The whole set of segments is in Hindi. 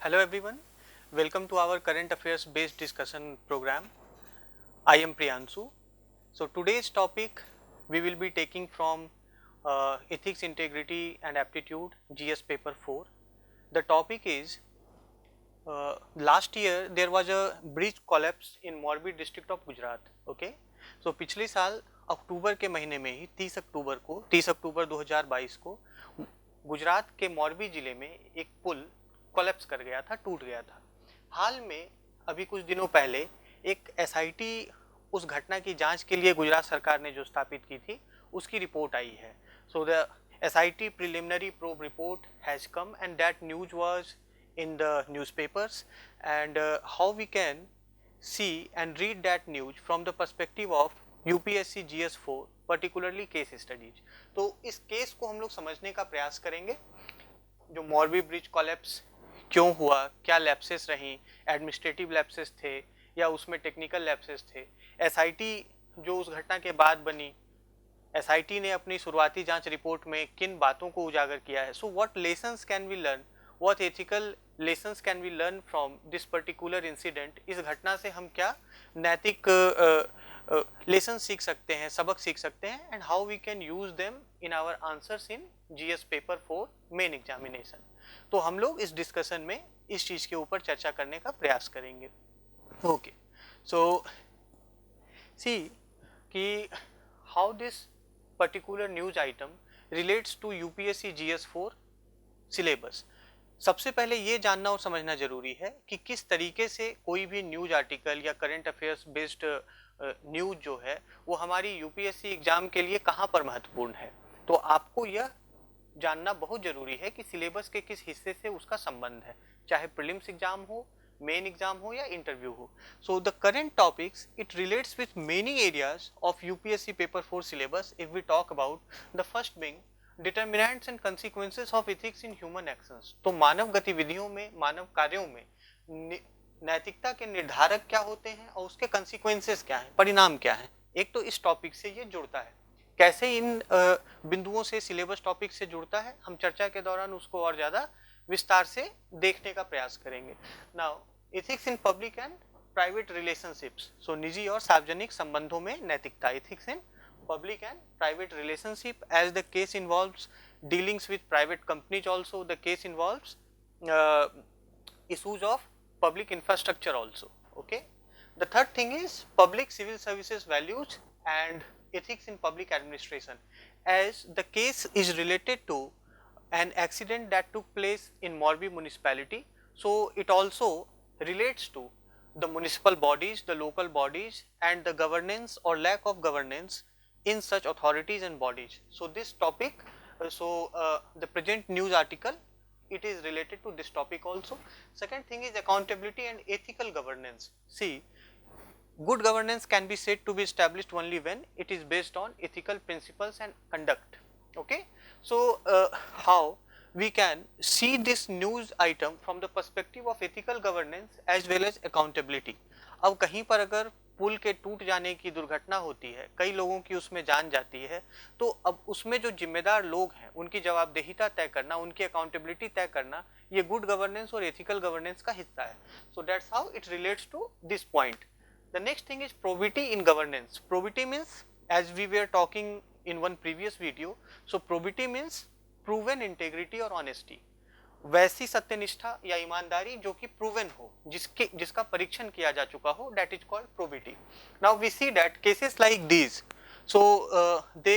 Hello everyone, welcome to our current affairs based discussion program. I am Priyanshu. So today's topic we will be taking from Ethics, Integrity and Aptitude GS paper 4. The topic is last year there was a bridge collapse in Morbi district of Gujarat. Okay, so पिछले साल अक्टूबर के महीने में ही 30 अक्टूबर 2022 को गुजरात के मोरबी जिले में एक पुल कोलैप्स कर गया था, टूट गया था। हाल में अभी कुछ दिनों पहले एक एसआईटी उस घटना की जांच के लिए गुजरात सरकार ने जो स्थापित की थी उसकी रिपोर्ट आई है। So the SIT preliminary probe report has come and that news was in the newspapers and how we can see and read that news from the perspective of UPSC GS4 particularly case studies। तो इस केस को हम लोग समझने का प्रयास करेंगे। जो मोरबी ब्रिज कोलैप्स क्यों हुआ, क्या लैप्सेस रहीं, एडमिनिस्ट्रेटिव लैप्सेस थे या उसमें टेक्निकल लैप्सेस थे, एसआईटी जो उस घटना के बाद बनी, एसआईटी ने अपनी शुरुआती जांच रिपोर्ट में किन बातों को उजागर किया है। So what lessons can we learn, what ethical lessons can we learn from this particular incident। इस घटना से हम क्या नैतिक लेसन सीख सकते हैं, सबक सीख सकते हैं, and how we can use them in our answers in GS paper 4 main examination. तो हम लोग इस डिस्कशन में इस चीज के ऊपर चर्चा करने का प्रयास करेंगे। ओके, सो सी कि how this particular news item relates to UPSC जीएस4 सिलेबस। सबसे पहले ये जानना और समझना जरूरी है कि किस तरीके से कोई भी न्यूज आर्टिकल या करंट अफेयर्स बेस्ड न्यूज जो है वो हमारी यूपीएससी एग्जाम के लिए कहाँ पर महत्वपूर्ण है। तो आपको यह जानना बहुत जरूरी है कि सिलेबस के किस हिस्से से उसका संबंध है, चाहे प्रीलिम्स एग्जाम हो, मेन एग्जाम हो या इंटरव्यू हो। So the current topics it relates with many areas of UPSC paper 4 syllabus. If we talk about the first being determinants and consequences of ethics in human actions. तो मानव गतिविधियों में, मानव कार्यों में नैतिकता के निर्धारक क्या होते हैं और उसके कंसिक्वेंसेस क्या हैं, परिणाम क्या हैं। एक तो इस टॉपिक से ये जुड़ता है, कैसे इन बिंदुओं से सिलेबस टॉपिक से जुड़ता है, हम चर्चा के दौरान उसको और ज्यादा विस्तार से देखने का प्रयास करेंगे। Now ethics in public and private relationships. So निजी और सार्वजनिक संबंधों में नैतिकता, ethics in public and private relationship, as the case involves dealings with private companies, also the case involves issues of public infrastructure also. Okay, the third thing is public civil services values and ethics in public administration, as the case is related to an accident that took place in Morbi municipality. So it also relates to the municipal bodies, the local bodies and the governance or lack of governance in such authorities and bodies. So this topic, the present news article, it is related to this topic also. Second thing is accountability and ethical governance. See, good governance can be said to be established only when it is based on ethical principles and conduct. Okay, so how we can see this news item from the perspective of ethical governance as well as accountability। अब कहीं पर अगर पुल के टूट जाने की दुर्घटना होती है, कई लोगों की उसमें जान जाती है, तो अब उसमें जो जिम्मेदार लोग हैं उनकी जवाबदेहिता तय करना, उनकी अकाउंटेबिलिटी तय करना, ये गुड गवर्नेंस और एथिकल गवर्नेंस का हिस्सा है। So that's how it relates to this point. The next thing is probity in governance. Probity means, as we were talking in one previous video, so probity means proven integrity और ऑनेस्टी, वैसी सत्यनिष्ठा या ईमानदारी जो कि प्रूवन हो, जिसका परीक्षण किया जा चुका हो, that is called probity. Now we see that cases like these, so they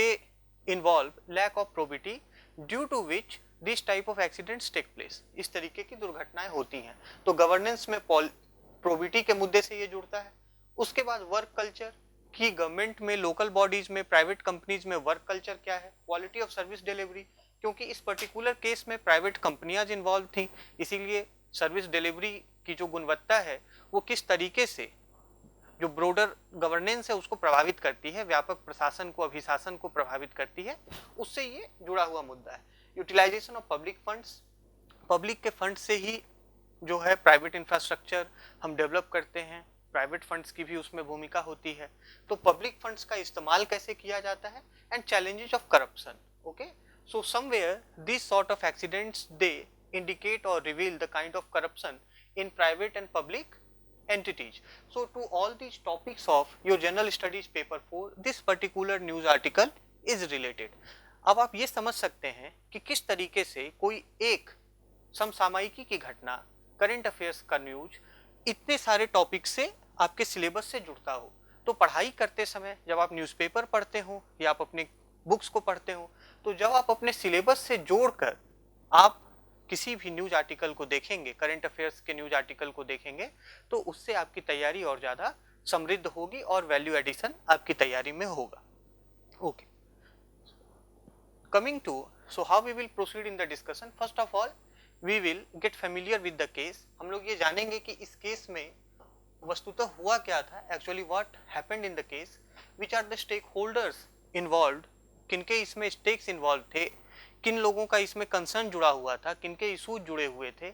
involve lack of probity due to which this type of accidents take place. इस तरीके की दुर्घटनाएं होती हैं। तो गवर्नेंस में प्रोबिटी के मुद्दे से ये जुड़ता है। उसके बाद वर्क कल्चर की, गवर्नमेंट में, लोकल बॉडीज में, प्राइवेट कंपनीज में वर्क कल्चर क्या है, क्वालिटी ऑफ सर्विस डिलीवरी, क्योंकि इस पर्टिकुलर केस में प्राइवेट कंपनियां इन्वॉल्व थी, इसीलिए सर्विस डिलीवरी की जो गुणवत्ता है वो किस तरीके से जो ब्रोडर गवर्नेंस है उसको प्रभावित करती है, व्यापक प्रशासन को, अभिशासन को प्रभावित करती है, उससे ये जुड़ा हुआ मुद्दा है। Utilization of public funds, public के फंड से ही जो है प्राइवेट इंफ्रास्ट्रक्चर हम डेवलप करते हैं, प्राइवेट फंड्स की भी उसमें भूमिका होती है। तो पब्लिक फंड्स का इस्तेमाल कैसे किया जाता है, and challenges of corruption. Okay, so somewhere these sort of accidents they indicate or reveal the kind of corruption in private and public entities. So to all these topics of your general studies paper 4, this particular news article is related. अब आप ये समझ सकते हैं कि किस तरीके से कोई एक समसामयिकी की घटना, करंट अफेयर्स का न्यूज इतने सारे टॉपिक से आपके सिलेबस से जुड़ता हो। तो पढ़ाई करते समय जब आप न्यूज़पेपर पढ़ते हो या आप अपने बुक्स को पढ़ते हो, तो जब आप अपने सिलेबस से जोड़कर आप किसी भी न्यूज आर्टिकल को देखेंगे, करंट अफेयर्स के न्यूज आर्टिकल को देखेंगे, तो उससे आपकी तैयारी और ज़्यादा समृद्ध होगी और वैल्यू एडिशन आपकी तैयारी में होगा। Okay, coming to, so how we will proceed in the discussion. First of all we will get familiar with the case. हम लोग ये जानेंगे कि इस केस में वस्तुतः हुआ क्या था, actually what happened in the case, which are the stakeholders involved, किनके इसमें स्टेक्स इन्वॉल्व थे, किन लोगों का इसमें कंसर्न जुड़ा हुआ था, किनके इशूज जुड़े हुए थे,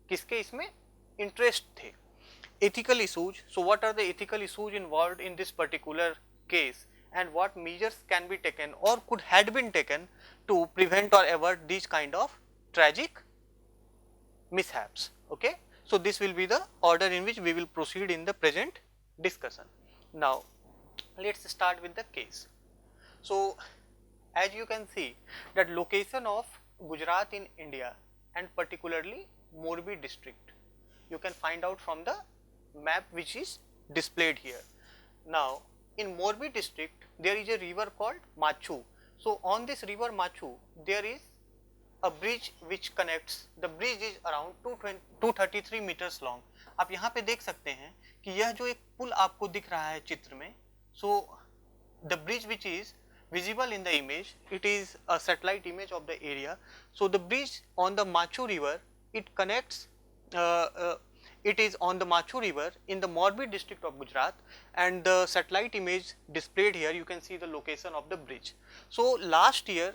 किसके इसमें इंटरेस्ट थे। Ethical issues, so what are the ethical issues involved in this particular case and what measures can be taken or could had been taken to prevent or avert these kind of tragic mishaps. Okay, so this will be the order in which we will proceed in the present discussion. Now let's start with the case. So as you can see that location of Gujarat in India and particularly Morbi district, you can find out from the map which is displayed here. Now in Morbi district there is a river called Machu. So on this river Machu there is a bridge which connects, the bridge is around 233 meters long. आप यहाँ पे देख सकते हैं कि यह जो एक पुल आपको दिख रहा है चित्र में, so the bridge which is visible in the image, it is a satellite image of the area. So the bridge on the Machu river, it connects, it is on the Machu river in the Morbi district of Gujarat, and the satellite image displayed here, you can see the location of the bridge. So last year,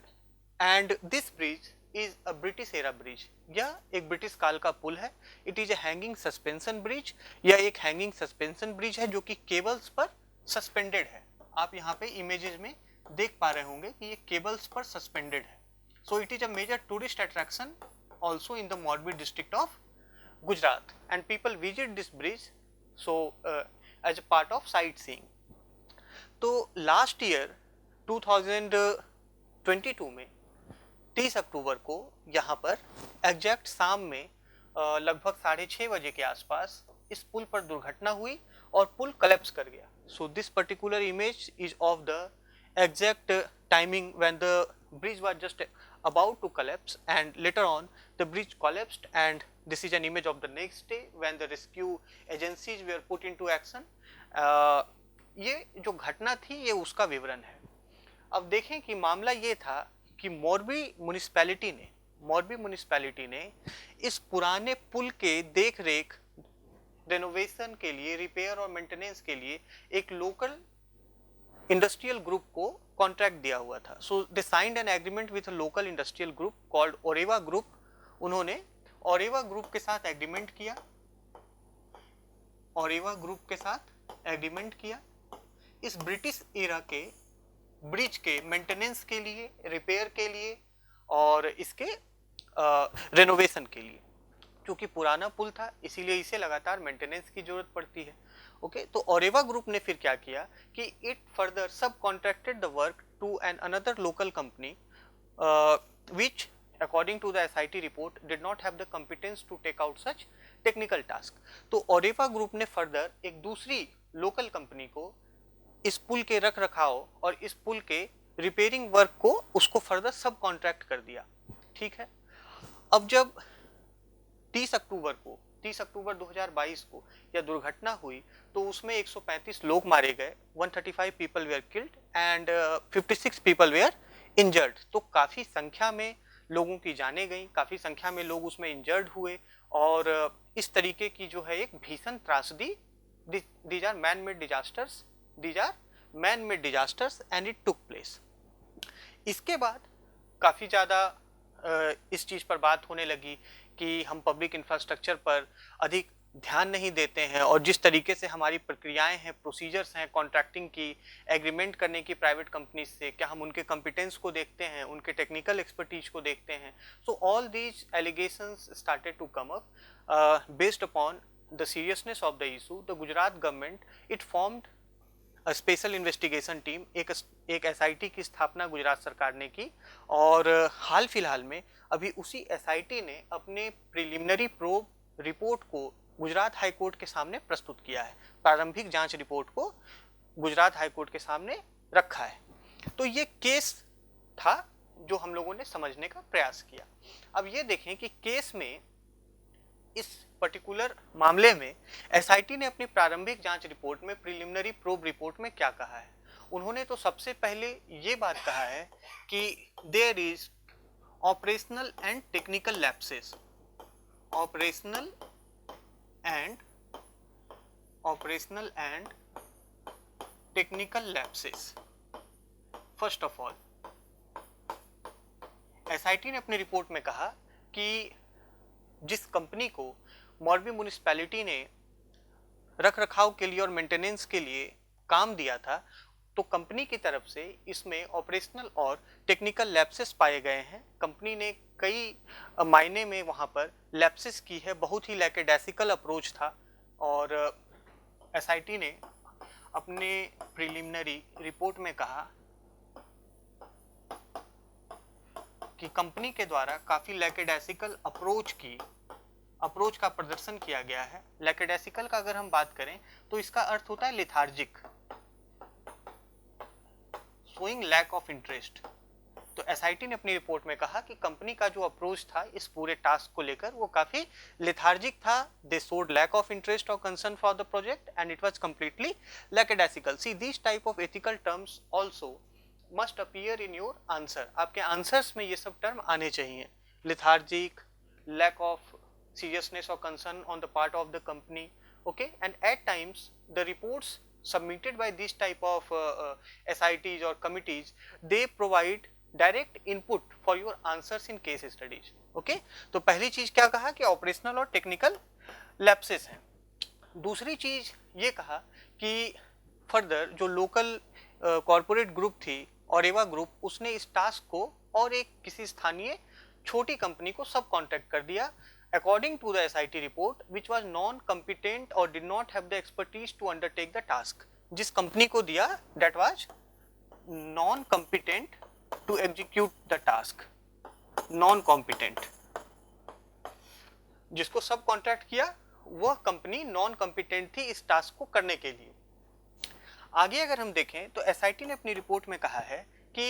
and this bridge is a British era bridge. यह एक ब्रिटिश काल का पुल है. It is a hanging suspension bridge. यह एक hanging suspension bridge है जो कि केबल्स पर सस्पेंडेड है. आप यहाँ पे इमेजेस में देख पा रहे होंगे कि ये केबल्स पर सस्पेंडेड है. So it is a major tourist attraction also in the Morbi district of Gujarat, and people visit this bridge so as a part of sightseeing. तो लास्ट ईयर 2022 में 30 अक्टूबर को यहाँ पर एग्जैक्ट शाम में लगभग 6:30 बजे के आसपास इस पुल पर दुर्घटना हुई और पुल कलेप्स कर गया. So this particular image is of the exact timing when the bridge was just about to collapse, and later on the bridge collapsed, and this is an image of the next day when the rescue agencies were put into action. ये जो घटना थी ये उसका विवरण है. अब देखें कि मामला ये था कि मोरबी म्युनिसिपैलिटी ने इस पुराने पुल के देख रेख, रेनोवेशन के लिए, रिपेयर और मेंटेनेंस के लिए एक लोकल इंडस्ट्रियल ग्रुप को कॉन्ट्रैक्ट दिया हुआ था. So they signed an agreement with a local industrial group called Oreva group. उन्होंने ओरेवा ग्रुप के साथ एग्रीमेंट किया, इस ब्रिटिश एरा के ब्रिज के मेंटेनेंस के लिए, रिपेयर के लिए और इसके रेनोवेशन के लिए. क्योंकि पुराना पुल था इसीलिए इसे लगातार मेंटेनेंस की जरूरत पड़ती है. ओके, तो ओरेवा ग्रुप ने फिर क्या किया कि it further subcontracted the work to an another local company which according to the SIT report did not have the competence to take out such technical task. तो ओरेवा ग्रुप ने फर्दर एक दूसरी लोकल कंपनी को इस पुल के रख रखाव और इस पुल के रिपेयरिंग वर्क को उसको फर्दर सब कॉन्ट्रैक्ट कर दिया. ठीक है, अब जब 30 अक्टूबर 2022 को यह दुर्घटना हुई तो उसमें 135 लोग मारे गए, 135 people were killed and 56 people were injured. तो काफ़ी संख्या में लोगों की जानें गई, काफ़ी संख्या में लोग उसमें इंजर्ड हुए और इस तरीके की जो है एक भीषण त्रासदी. These are man made disasters and it took place. इसके बाद काफ़ी ज़्यादा इस चीज़ पर बात होने लगी कि हम पब्लिक इंफ्रास्ट्रक्चर पर अधिक ध्यान नहीं देते हैं और जिस तरीके से हमारी प्रक्रियाएं हैं, प्रोसीजर्स हैं कॉन्ट्रैक्टिंग की, एग्रीमेंट करने की प्राइवेट कंपनी से, क्या हम उनके कॉम्पिटेंस को देखते हैं, उनके टेक्निकल एक्सपर्टीज को देखते हैं. So all these allegations started to come up. Based upon the seriousness of the issue, the Gujarat government it formed special investigation team. एक एसआईटी की स्थापना गुजरात सरकार ने की और हाल फिलहाल में अभी उसी एसआईटी ने अपने प्रिलिमिनरी प्रोब रिपोर्ट को गुजरात हाई कोर्ट के सामने प्रस्तुत किया है. प्रारंभिक जांच रिपोर्ट को गुजरात हाई कोर्ट के सामने रखा है. तो ये केस था जो हम लोगों ने समझने का प्रयास किया. अब ये देखें कि केस में, इस पर्टिकुलर मामले में एसआईटी ने अपनी प्रारंभिक जांच रिपोर्ट में, प्रिलिमिनरी प्रोब रिपोर्ट में क्या कहा है. उन्होंने तो सबसे पहले ये बात कहा है कि there is operational and technical lapses. Operational and technical lapses. First of all, SIT ने अपनी रिपोर्ट में कहा कि जिस कंपनी को मोरबी म्युनिसिपैलिटी ने रख रखाव के लिए और मेंटेनेंस के लिए काम दिया था, तो कंपनी की तरफ से इसमें ऑपरेशनल और टेक्निकल लैप्सेस पाए गए हैं. कंपनी ने कई मायने में वहां पर लैप्सेस की है. बहुत ही लैकेडेसिकल अप्रोच था और एसआईटी ने अपने प्रिलिमिनरी रिपोर्ट में कहा कि कंपनी के द्वारा काफी लैकेडेसिकल अप्रोच का प्रदर्शन किया गया है. लैकेडेसिकल का अगर हम बात करें तो इसका अर्थ होता है lethargic, showing lack of interest. तो एसआईटी ने अपनी रिपोर्ट में कहा कि कंपनी का जो अप्रोच था इस पूरे टास्क को लेकर वो काफी लेथार्जिक था. They showed lack of interest और concern for the project and it was completely lackadaisical. See this type of ethical terms also must appear in your answer. आपके आंसर्स में ये सब टर्म आने चाहिए. Lethargic, lack of seriousness or concern on the part of the company. Okay, and at times the reports submitted by this type of SITs or committees, they provide direct input for your answers in case studies. Okay, तो पहली चीज क्या कहा कि ऑपरेशनल और टेक्निकल लैप्सेस हैं. दूसरी चीज ये कहा कि फर्दर जो लोकल कॉर्पोरेट ग्रुप थी ऑरेवा ग्रुप, उसने इस टास्क को और एक किसी स्थानीय छोटी कंपनी को सब कॉन्ट्रैक्ट कर दिया according to the SIT report, which was non-competent or did not have the expertise to undertake the task. जिस कंपनी को दिया that was non-competent to execute the task. non-competent. जिसको सब कॉन्ट्रैक्ट किया वह कंपनी नॉन कॉम्पिटेंट थी इस टास्क को करने के लिए. आगे अगर हम देखें तो एसआईटी ने अपनी रिपोर्ट में कहा है कि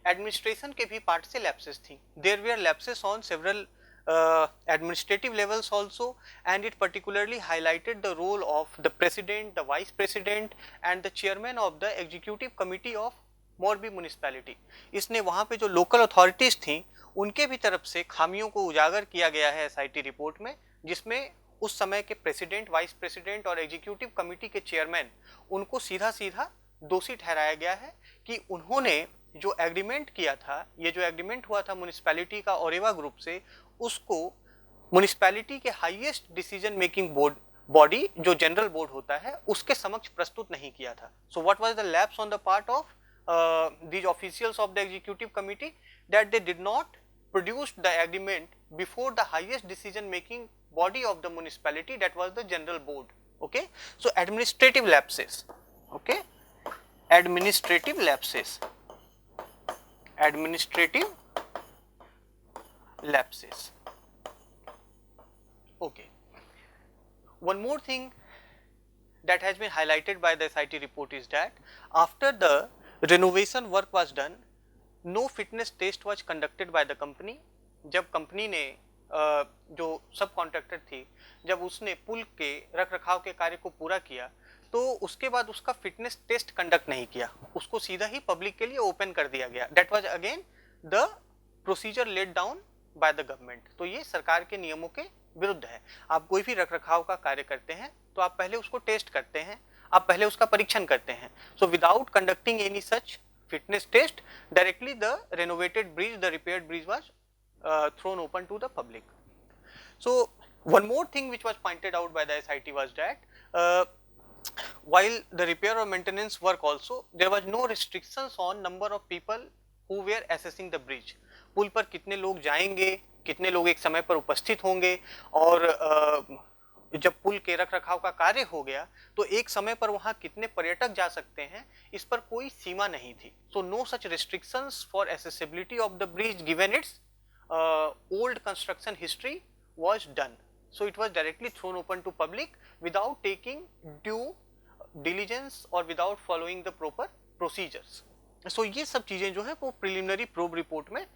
एडमिनिस्ट्रेशन के भी पार्ट से लैप्सेस थी. There were lapses on several administrative levels also, and it particularly highlighted the role of the president, the vice president and the chairman of the executive committee of Morbi municipality. इसने वहाँ पे जो local authorities थी उनके भी तरफ से खामियों को उजागर किया गया है एसआईटी रिपोर्ट में, जिसमें उस समय के प्रेसिडेंट, वाइस प्रेसिडेंट और एग्जीक्यूटिव कमिटी के चेयरमैन, उनको सीधा सीधा दोषी ठहराया गया है कि उन्होंने जो एग्रीमेंट किया था, ये जो एग्रीमेंट हुआ था म्युनिसिपैलिटी का ओरेवा ग्रुप से, उसको म्युनिसिपैलिटी के हाईएस्ट डिसीजन मेकिंग बॉडी जो जनरल बोर्ड होता है उसके समक्ष प्रस्तुत नहीं किया था. So what was the lapse on the part of these officials of the executive committee, that they did not produce the agreement before the highest decision making body of the municipality, that was the general board. Okay, so administrative lapses. Okay, administrative lapses. Administrative lapses. Okay, one more thing that has been highlighted by the SIT report is that after the renovation work was done, no fitness test was conducted by the company. जब कंपनी ने जो सब कॉन्ट्रैक्टर थी, जब उसने पुल के रख रखाव के कार्य को पूरा किया तो उसके बाद उसका फिटनेस टेस्ट कंडक्ट नहीं किया, उसको सीधा ही पब्लिक के लिए ओपन कर दिया गया. That was again the procedure let down by the government. तो ये सरकार के नियमों के विरुद्ध है. आप कोई भी रख रखाव का कार्य करते हैं तो आप पहले उसको टेस्ट करते हैं, आप पहले उसका परीक्षण करते हैं. So without conducting any such fitness test, directly the renovated bridge, the repaired bridge was thrown open to the public. So One more thing which was pointed out by the SIT was that while the repair or maintenance work also, there was no restrictions on number of people who were assessing the bridge. पुल पर कितने लोग जाएंगे, कितने लोग एक समय पर उपस्थित होंगे, और जब पुल के रख रखाव का कार्य हो गया तो एक समय पर वहां कितने पर्यटक जा सकते हैं, इस पर कोई सीमा नहीं थी. So no such restrictions for accessibility of the bridge given its old construction history was done. So it was directly thrown open to public without taking due diligence or without following the proper procedures. So ये सब चीजें जो है वो preliminary probe report में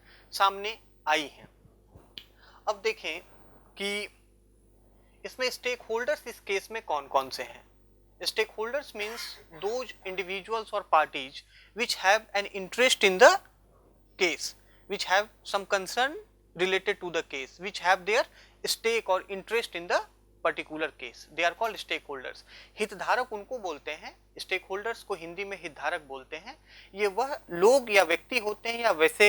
सामने आई हैं. अब देखें कि इसमें स्टेक होल्डर्स इस केस में कौन कौन से हैं. Stakeholders means those individuals और parties which have an interest in the case, which have some concern related to the case, which have their stake or interest in the particular case. They are called stakeholders. हितधारक उनको बोलते हैं, stakeholders को हिंदी में हितधारक बोलते हैं. ये वह लोग या व्यक्ति होते हैं या वैसे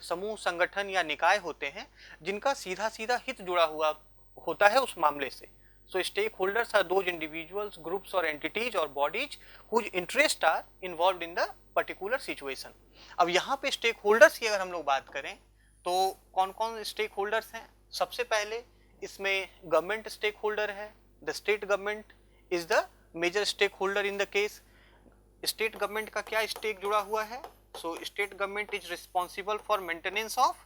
समूह, संगठन या निकाय होते हैं जिनका सीधा सीधा हित जुड़ा हुआ होता है उस मामले से. So stakeholders are those individuals, groups or entities or bodies whose interests are involved in the particular situation. अब यहाँ पे stakeholders की अगर हम लोग बात करें तो कौन कौन स्टेक होल्डर्स हैं. सबसे पहले इसमें गवर्नमेंट स्टेक होल्डर है. The state government is the major stakeholder in the case. State government का क्या स्टेक जुड़ा हुआ है. So state government is responsible for maintenance of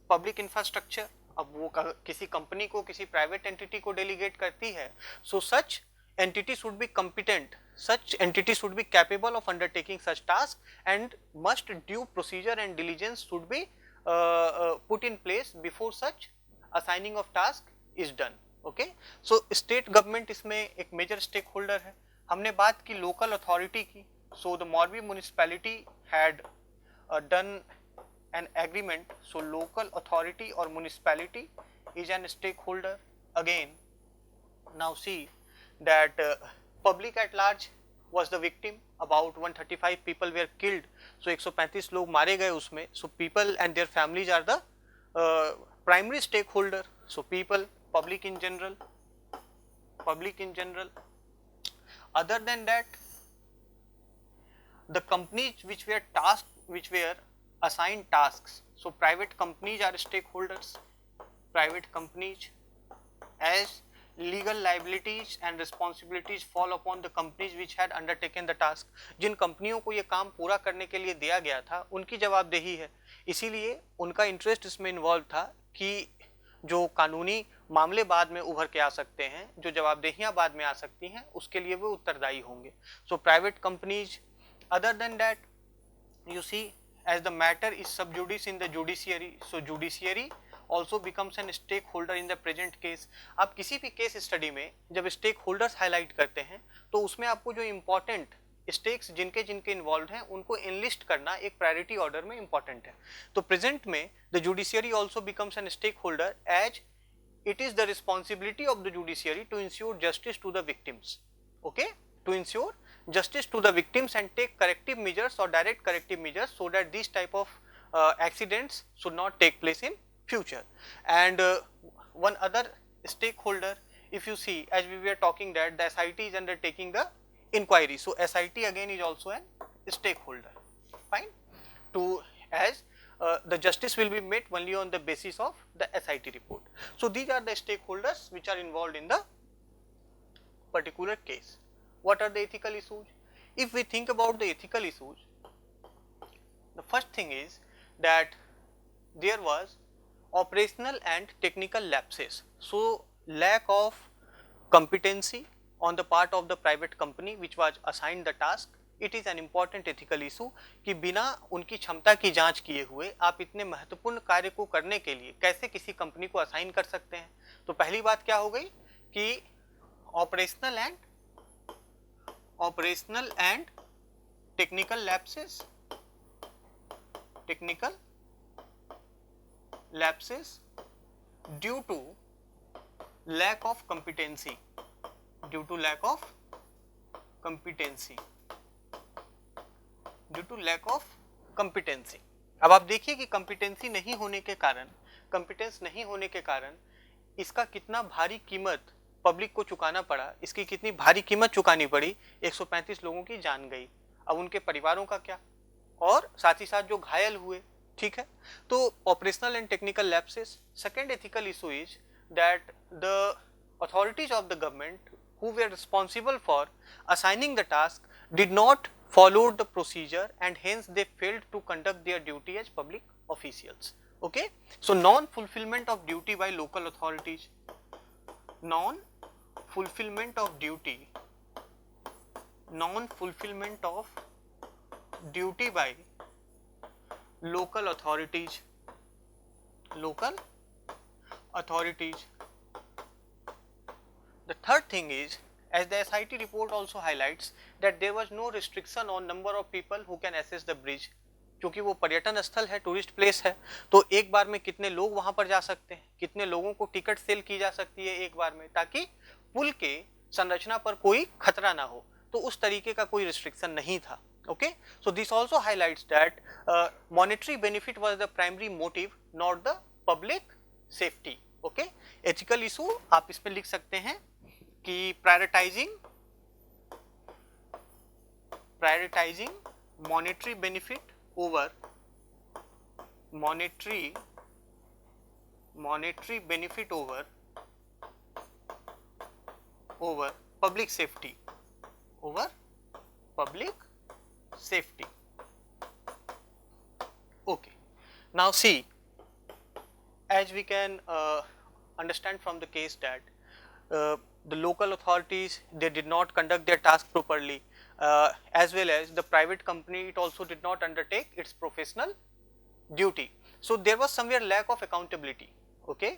public infrastructure. अब वो किसी कंपनी को, किसी प्राइवेट एंटिटी को डेलीगेट करती है. सो सच entity should be competent, such entity should be capable of undertaking such task and must due procedure and diligence should be put in place before such assigning of task is done. Okay, so state government इसमें एक major stakeholder है. हमने बात की local authority की. So the Morbi municipality had done an agreement. So local authority or municipality is an stakeholder. Again, now see that public at large was the victim. About 135 people were killed. So 135 लोग मारे गए उसमें. So people and their families are the primary stakeholder. So people, public in general. Other than that, the companies which were tasked, which were assigned tasks. So private companies are stakeholders. Private companies, as legal liabilities and responsibilities fall upon the companies which had undertaken the task. जिन कंपनियों को ये काम पूरा करने के लिए दिया गया था उनकी जवाबदेही है. इसीलिए उनका इंटरेस्ट इसमें इन्वॉल्व था कि जो कानूनी मामले बाद में उभर के आ सकते हैं, जो जवाबदेहियां बाद में आ सकती हैं, उसके लिए वो उत्तरदायी होंगे. So private companies. Other than that you see, as the matter is sub judice in the judiciary, so judiciary also becomes an stakeholder in the present case. आप किसी भी केस स्टडी में जब स्टेक होल्डर्स हाईलाइट करते हैं तो उसमें आपको जो इम्पोर्टेंट स्टेक्स जिनके जिनके इन्वॉल्व हैं उनको एनलिस्ट करना एक प्रायोरिटी ऑर्डर में इम्पोर्टेंट है. तो प्रेजेंट में the judiciary also becomes an stakeholder as it is the responsibility of the judiciary to ensure justice to the victims. Okay, to ensure justice to the victims and take corrective measures or direct corrective measures so that these type of accidents should not take place in future. And one other stakeholder, if you see, as we were talking that the SIT is undertaking the inquiry. So SIT again is also an stakeholder. Fine. To as the justice will be met only on the basis of the SIT report. So these are the stakeholders which are involved in the particular case. What are the ethical issues? If we think about the ethical issues, the first thing is that there was operational and technical lapses. So lack of competency on the part of the private company which was assigned the task. It is an important ethical issue कि बिना उनकी क्षमता की जांच किए हुए आप इतने महत्वपूर्ण कार्य को करने के लिए कैसे किसी कंपनी को असाइन कर सकते हैं. तो पहली बात क्या हो गई कि operational and technical lapses due to lack of competency. Due to lack of competency. अब आप देखिए कि कंपिटेंसी नहीं होने के कारण, कंपिटेंस नहीं होने के कारण इसका कितना भारी कीमत पब्लिक को चुकाना पड़ा, इसकी कितनी भारी कीमत चुकानी पड़ी, 135 लोगों की जान गई, अब उनके परिवारों का क्या, और साथ ही साथ जो घायल हुए, ठीक है। तो operational and technical lapses. Second ethical issue is that the authorities of the government who were responsible for assigning the task did not follow the procedure and hence they failed to conduct their duty as public officials. Okay, so non fulfillment of duty by local authorities, non fulfillment of duty, non fulfillment of duty by local authorities, local authorities. The third thing is, as the SIT report also highlights, that there was no restriction on number of people who can access the bridge. क्योंकि वो पर्यटन स्थल है, टूरिस्ट प्लेस है, तो एक बार में कितने लोग वहां पर जा सकते हैं, कितने लोगों को टिकट सेल की जा सकती है एक बार में, ताकि पुल के संरचना पर कोई खतरा ना हो। तो उस तरीके का कोई रिस्ट्रिक्शन नहीं था। Okay, so this also highlights that monetary benefit was the primary motive not the public safety. Okay, ethical issue आप इसमें लिख सकते हैं कि prioritising monetary benefit over monetary benefit over public safety, Okay, now see, as we can understand from the case that the local authorities, they did not conduct their task properly, as well as the private company, it also did not undertake its professional duty. So there was somewhere lack of accountability. Okay,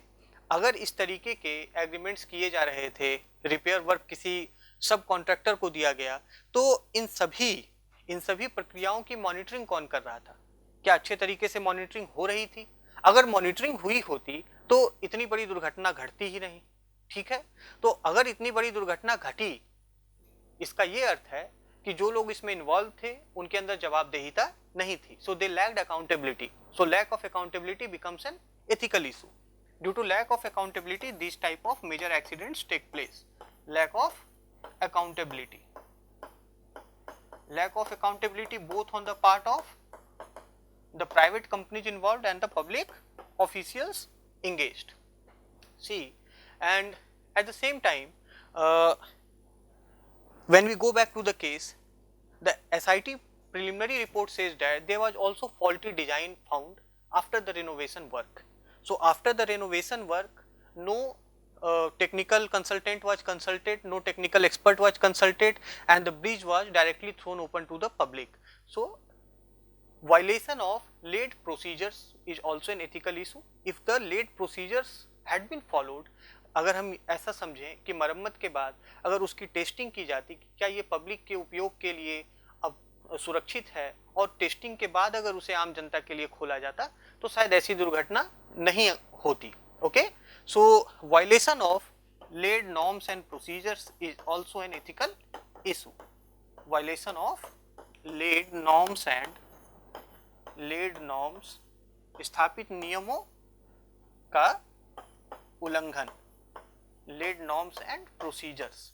अगर इस तरीके के एग्रीमेंट्स किए जा रहे थे, रिपेयर वर्क किसी सब कॉन्ट्रैक्टर को दिया गया, तो इन सभी प्रक्रियाओं की मॉनिटरिंग कौन कर रहा था? क्या अच्छे तरीके से मॉनिटरिंग हो रही थी? अगर मॉनिटरिंग हुई होती तो इतनी बड़ी दुर्घटना घटती ही नहीं, ठीक है। तो अगर इतनी बड़ी दुर्घटना घटी, इसका ये अर्थ है कि जो लोग इसमें इन्वॉल्व थे उनके अंदर जवाबदेहिता नहीं थी। So they lacked accountability. So lack of accountability becomes an ethical issue. Due to lack of accountability, these type of major accidents take place. Lack of accountability. Lack of accountability both on the part of the private companies involved and the public officials engaged. See, and at the same time, when we go back to the case, the SIT preliminary report says that there was also faulty design found after the renovation work. So after the renovation work, no technical consultant was consulted, no technical expert was consulted, and the bridge was directly thrown open to the public. So violation of laid procedures is also an ethical issue. If the laid procedures had been followed, अगर हम ऐसा समझें कि मरम्मत के बाद अगर उसकी टेस्टिंग की जाती कि क्या ये पब्लिक के उपयोग के लिए अब सुरक्षित है, और टेस्टिंग के बाद अगर उसे आम जनता के लिए खोला जाता, तो शायद ऐसी दुर्घटना नहीं होती. Okay, so violation of laid norms and procedures is also an ethical issue. Violation of laid norms स्थापित नियमों का उल्लंघन. Laid norms and procedures.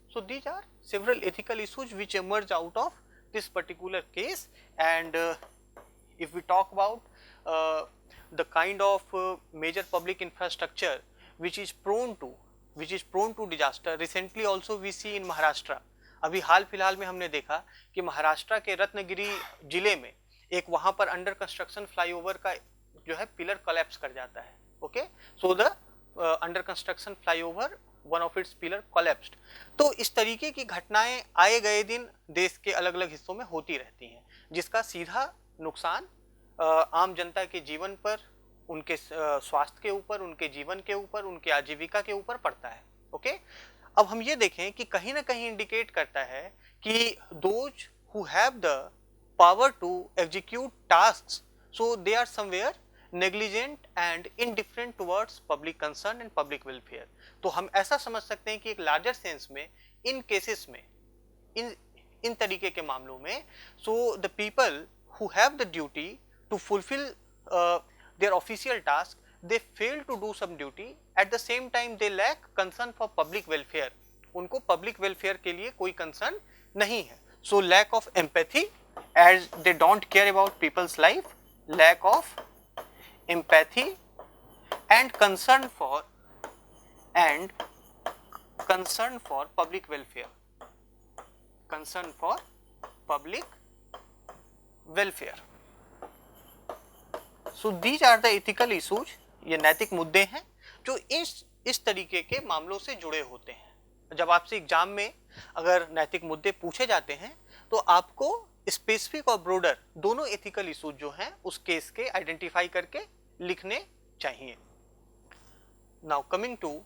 So these are several ethical issues which emerge out of this particular case. And if we talk about the kind of major public infrastructure which is prone to disaster, recently also we see in Maharashtra. अभी हाल फिलहाल में हमने देखा कि महाराष्ट्र के रत्नगिरी जिले में एक वहां पर अंडर कंस्ट्रक्शन फ्लाईओवर का जो है पिलर कोलैप्स कर जाता है. Okay, so the under construction flyover, one of its pillar collapsed. तो इस तरीके की घटनाएं आए गए दिन देश के अलग अलग हिस्सों में होती रहती हैं, जिसका सीधा नुकसान आम जनता के जीवन पर, उनके स्वास्थ्य के ऊपर, उनके जीवन के ऊपर, उनके आजीविका के ऊपर पड़ता है. ओके, अब हम ये देखें कि कहीं ना कहीं इंडिकेट करता है कि those who have the power to execute tasks, so they are somewhere negligent and indifferent towards public concern and public welfare. तो हम ऐसा समझ सकते हैं कि एक लार्जर सेंस में इन केसेस में, इन तरीके के मामलों में, so the people who have the duty to fulfill their official task, they fail to do some duty, at the same time they lack concern for public welfare. उनको public welfare के लिए कोई concern नहीं है. So lack of empathy, as they don't care about people's life, lack of empathy and concern for public welfare, concern for public welfare. So these are the ethical issues, ये नैतिक मुद्दे हैं जो इस तरीके के मामलों से जुड़े होते हैं. जब आपसे एग्जाम में अगर नैतिक मुद्दे पूछे जाते हैं तो आपको स्पेसिफिक और ब्रॉडर दोनों एथिकल इश्यूज जो हैं उस केस के आइडेंटिफाई करके लिखने चाहिए. Now coming to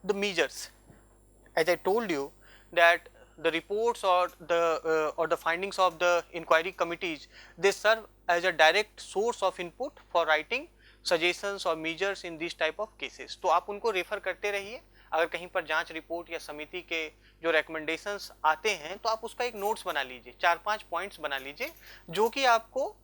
the measures, as I told you that the reports or the findings of the inquiry committees, they serve as a direct source of input for writing suggestions or measures in these type of cases. तो आप उनको रेफर करते रहिए. अगर कहीं पर जांच रिपोर्ट या समिति के जो recommendations आते हैं तो आप उसका एक नोट्स बना लीजिए, 4-5 पॉइंट्स बना लीजिए जो कि आपको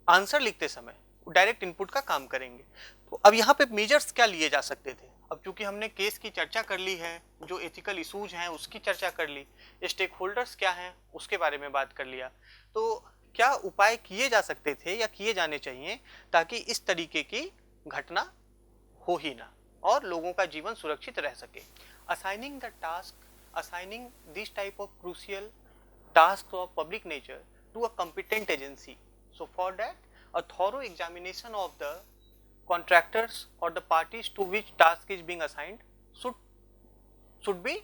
आंसर लिखते समय डायरेक्ट इनपुट का काम करेंगे. तो अब यहाँ पे मेजर्स क्या लिए जा सकते थे. अब चूंकि हमने केस की चर्चा कर ली है, जो एथिकल इश्यूज हैं उसकी चर्चा कर ली, स्टेक होल्डर्स क्या हैं उसके बारे में बात कर लिया, तो क्या उपाय किए जा सकते थे या किए जाने चाहिए ताकि इस तरीके की घटना हो ही ना और लोगों का जीवन सुरक्षित रह सके. Assigning the task, assigning this type of crucial task of public nature to a competent agency. So for that a thorough examination of the contractors or the parties to which task is being assigned should be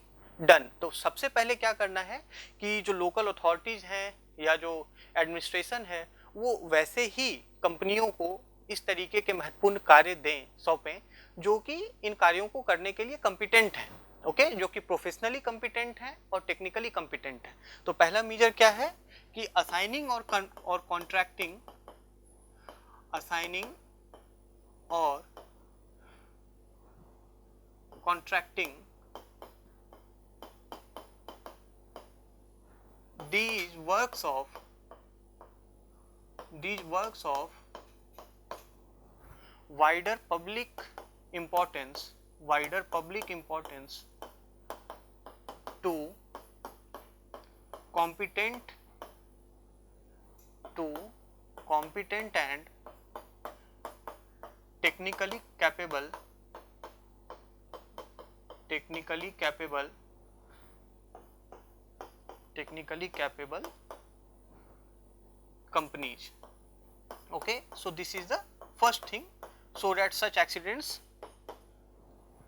done. तो सबसे पहले क्या करना है कि जो लोकल अथॉरिटीज हैं या जो एडमिनिस्ट्रेशन है वो वैसे ही कंपनियों को इस तरीके के महत्वपूर्ण कार्य दें, सौंपें जो कि इन कार्यों को करने के लिए कॉम्पिटेंट हैं. ओके, जो कि प्रोफेशनली कॉम्पिटेंट हैं और टेक्निकली कॉम्पिटेंट हैं. तो पहला मेजर क्या है कि असाइनिंग और contracting, assigning or contracting these works of wider public importance to competent and technically capable companies. Okay, so this is the first thing, so that such accidents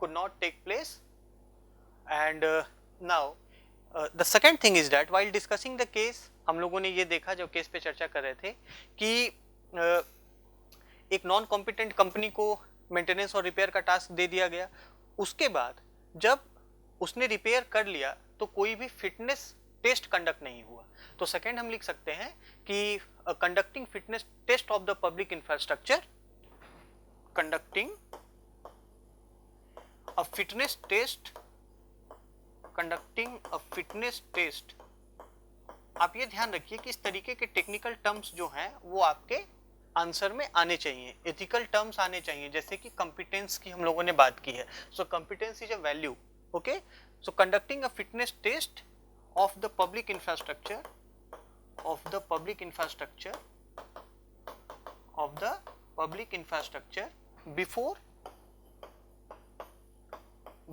could not take place. And now the second thing is that while discussing the case, हम लोगों ने ये देखा जब केस पे चर्चा कर रहे थे कि एक नॉन कॉम्पिटेंट कंपनी को मेंटेनेंस और रिपेयर का टास्क दे दिया गया. उसके बाद जब उसने रिपेयर कर लिया तो कोई भी फिटनेस टेस्ट कंडक्ट नहीं हुआ. तो सेकंड हम लिख सकते हैं कि conducting fitness test of the public infrastructure, conducting a fitness test. आप ये ध्यान रखिए कि इस तरीके के टेक्निकल टर्म्स जो हैं वो आपके आंसर में आने चाहिए, एथिकल टर्म्स आने चाहिए, जैसे कि कंपिटेंस की हम लोगों ने बात की है. So competence is a value. Okay, so conducting a fitness test of the public infrastructure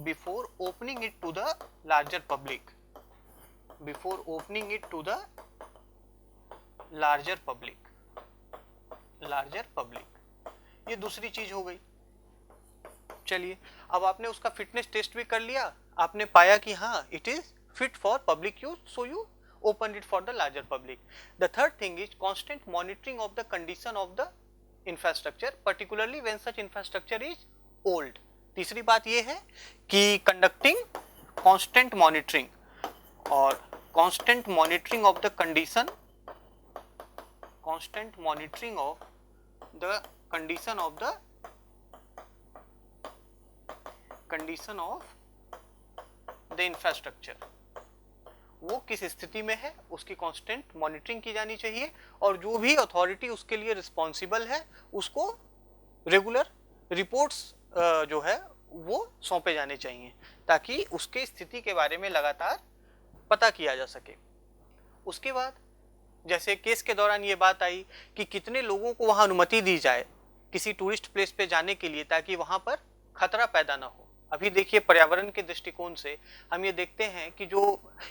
before opening it to the larger public, larger public. ये दूसरी चीज हो गई. चलिए, अब आपने उसका फिटनेस टेस्ट भी कर लिया, आपने पाया कि हाँ it is fit for public use, so you open it for the larger public. The third thing is constant monitoring of the condition of the infrastructure, particularly when such infrastructure is old. तीसरी बात ये है कि conducting constant monitoring of the condition of the infrastructure. वो किस स्थिति में है उसकी कांस्टेंट मॉनिटरिंग की जानी चाहिए और जो भी अथॉरिटी उसके लिए रिस्पॉन्सिबल है उसको रेगुलर रिपोर्ट्स जो है वो सौंपे जाने चाहिए ताकि उसके स्थिति के बारे में लगातार पता किया जा सके। उसके बाद जैसे केस के दौरान ये बात आई कि कितने लोगों को वहां अनुमति दी जाए किसी टूरिस्ट प्लेस पे जाने के लिए ताकि वहां पर खतरा पैदा ना हो। अभी देखिए पर्यावरण के दृष्टिकोण से हम ये देखते हैं कि जो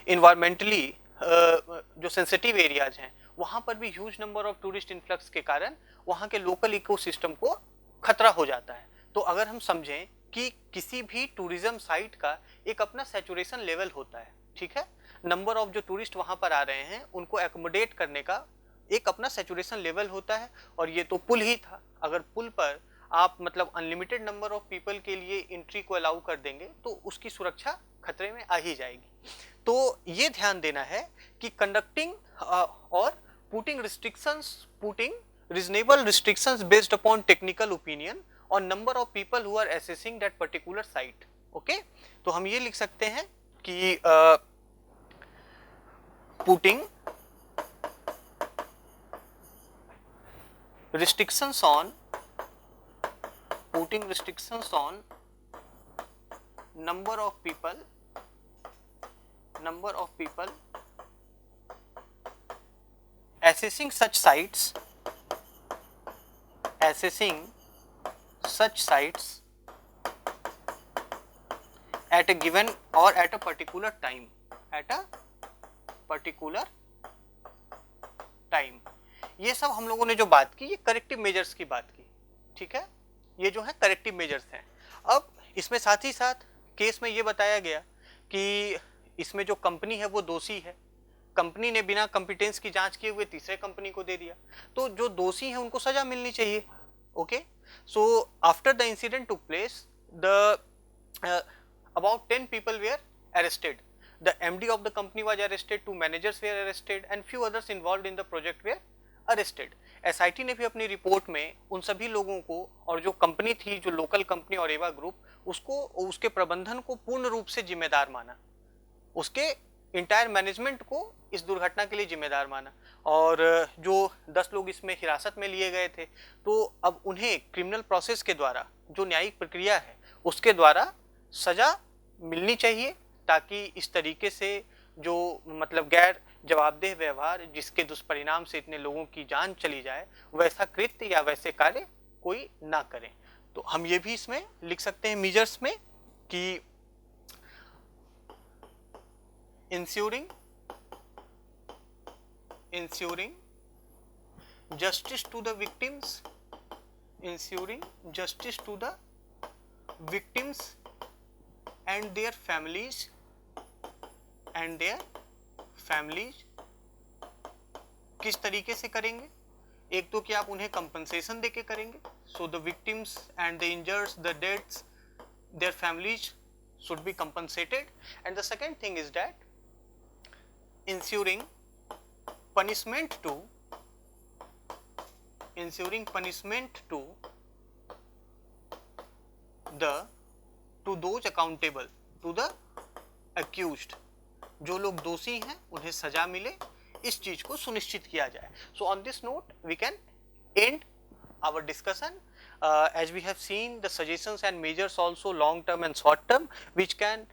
इन्वायरमेंटली जो सेंसिटिव एरियाज हैं वहां पर भी huge number of tourist influx के कारण वहां के लोकल इकोसिस्टम को खतरा हो जाता है। तो अगर हम समझें कि किसी भी टूरिज्म साइट का एक अपना सैचुरेशन लेवल होता है, ठीक है, नंबर ऑफ जो टूरिस्ट वहां पर आ रहे हैं उनको एकोमोडेट करने का एक अपना सैचुरेशन लेवल होता है। और ये तो पुल ही था, अगर पुल पर आप मतलब अनलिमिटेड नंबर ऑफ पीपल के लिए एंट्री को अलाउ कर देंगे तो उसकी सुरक्षा खतरे में आ ही जाएगी। तो ये ध्यान देना है कि कंडक्टिंग और putting reasonable restrictions based upon technical opinion और number of people who are assessing that particular site. Okay, तो हम ये लिख सकते हैं कि putting restrictions on number of people assessing such sites at a given or at a particular time, ये सब हम लोगों ने जो बात की ये करेक्टिव मेजर्स की बात की, ठीक है, ये जो है करेक्टिव मेजर्स हैं। अब इसमें साथ ही साथ केस में ये बताया गया कि इसमें जो कंपनी है वो दोषी है, कंपनी ने बिना कॉम्पिटेंस की जांच किए हुए तीसरे कंपनी को दे दिया, तो जो दोषी हैं उनको सजा मिलनी चाहिए। Okay, so after the incident took place the about 10 people were arrested. The MD of the company was arrested, 2 managers were arrested and few others involved in the project were arrested. SIT ने भी अपनी रिपोर्ट में उन सभी लोगों को और जो कंपनी थी, जो लोकल कंपनी और एवा ग्रुप, उसको उसके प्रबंधन को पूर्ण रूप से जिम्मेदार माना, उसके इंटायर मैनेजमेंट को इस दुर्घटना के लिए जिम्मेदार माना। और जो 10 लोग इसमें हिरासत में लिए गए थे तो अब उन्हें क्रिमिनल प्रोसेस के द्वारा जो न्यायिक प्रक्रिया है उसके द्वारा सजा मिलनी चाहिए ताकि इस तरीके से जो मतलब गैर जवाबदेह व्यवहार जिसके दुष्परिणाम से इतने लोगों की जान चली जाए वैसा कृत्य या वैसे कार्य कोई ना करे। तो हम ये भी इसमें लिख सकते हैं मेजर्स में कि ensuring justice to the victims, and their families किस तरीके से करेंगे? एक तो कि आप उन्हें कंपनसेशन देके करेंगे, so the victims and the injureds, the deaths, their families should be compensated, and the second thing is that ensuring punishment to those accountable, to the accused, जो लोग दोषी हैं उन्हें सजा मिले, इस चीज को सुनिश्चित किया जाए। So on this note we can end our discussion. As we have seen the suggestions and measures also long term and short term which can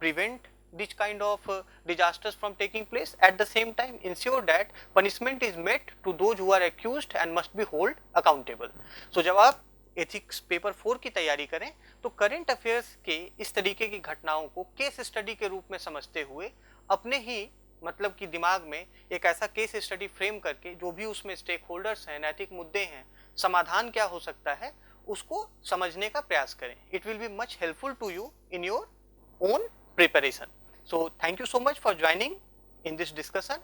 prevent this kind of disasters from taking place, at the same time ensure that punishment is met to those who are accused and must be held accountable. So जब आप एथिक्स पेपर 4 की तैयारी करें तो करंट अफेयर्स के इस तरीके की घटनाओं को केस स्टडी के रूप में समझते हुए अपने ही मतलब कि दिमाग में एक ऐसा केस स्टडी फ्रेम करके जो भी उसमें स्टेक होल्डर्स हैं, नैतिक मुद्दे हैं, समाधान क्या हो सकता है, उसको समझने का प्रयास करें। It will be much helpful to you in your own preparation. So thank you so much for joining in this discussion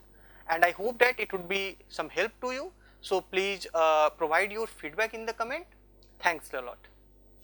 and I hope that it would be some help to you. So please provide your feedback in the comment. Thanks a lot.